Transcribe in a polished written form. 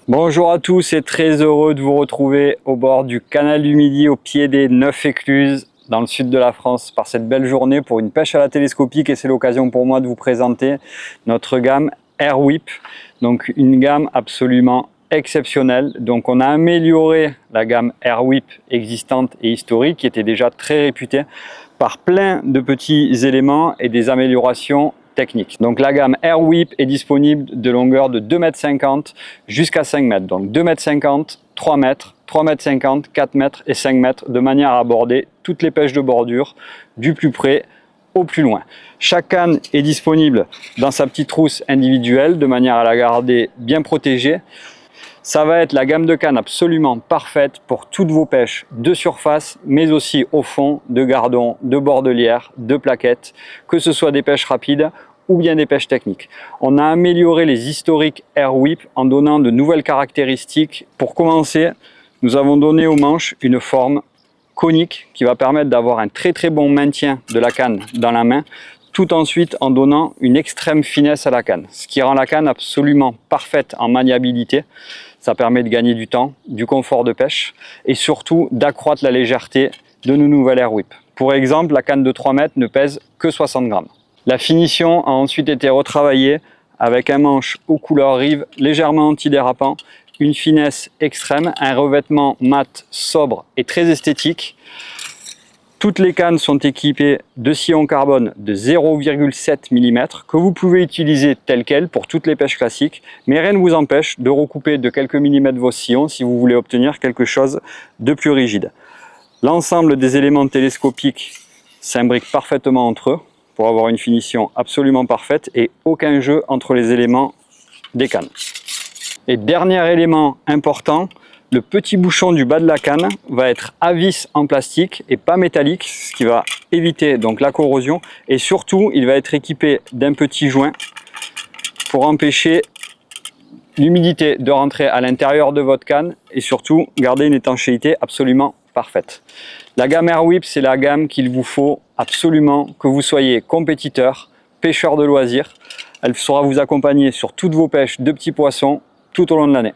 Bonjour à tous et très heureux de vous retrouver au bord du canal du Midi, au pied des 9 écluses, dans le sud de la France, par cette belle journée pour une pêche à la télescopique. Et c'est l'occasion pour moi de vous présenter notre gamme Airwhip, donc une gamme absolument exceptionnelle. Donc on a amélioré la gamme Airwhip existante et historique, qui était déjà très réputée, par plein de petits éléments et des améliorations technique. Donc la gamme Airwhip est disponible de longueur de 2,50 m jusqu'à 5 m. Donc 2,50 m, 3 m, 3,50 m, 4 m et 5 m, de manière à aborder toutes les pêches de bordure, du plus près au plus loin. Chaque canne est disponible dans sa petite trousse individuelle, de manière à la garder bien protégée. Ça va être la gamme de cannes absolument parfaite pour toutes vos pêches de surface, mais aussi au fond, de gardons, de bordelières, de plaquettes, que ce soit des pêches rapides ou bien des pêches techniques. On a amélioré les historiques Airwhip en donnant de nouvelles caractéristiques. Pour commencer, nous avons donné aux manches une forme conique qui va permettre d'avoir un très bon maintien de la canne dans la main, tout ensuite en donnant une extrême finesse à la canne, ce qui rend la canne absolument parfaite en maniabilité. Ça permet de gagner du temps, du confort de pêche et surtout d'accroître la légèreté de nos nouvelles Airwhip. Pour exemple, la canne de 3 mètres ne pèse que 60 grammes. La finition a ensuite été retravaillée avec un manche aux couleurs rive légèrement antidérapant, une finesse extrême, un revêtement mat, sobre et très esthétique. Toutes les cannes sont équipées de sillon carbone de 0,7 mm que vous pouvez utiliser tel quel pour toutes les pêches classiques, mais rien ne vous empêche de recouper de quelques millimètres vos sillons si vous voulez obtenir quelque chose de plus rigide. L'ensemble des éléments télescopiques s'imbriquent parfaitement entre eux pour avoir une finition absolument parfaite et aucun jeu entre les éléments des cannes. Et dernier élément important, le petit bouchon du bas de la canne va être à vis en plastique et pas métallique, ce qui va éviter donc la corrosion. Et surtout, il va être équipé d'un petit joint pour empêcher l'humidité de rentrer à l'intérieur de votre canne et surtout garder une étanchéité absolument parfaite. La gamme Airwhip, c'est la gamme qu'il vous faut absolument, que vous soyez compétiteur, pêcheur de loisirs. Elle saura vous accompagner sur toutes vos pêches de petits poissons tout au long de l'année.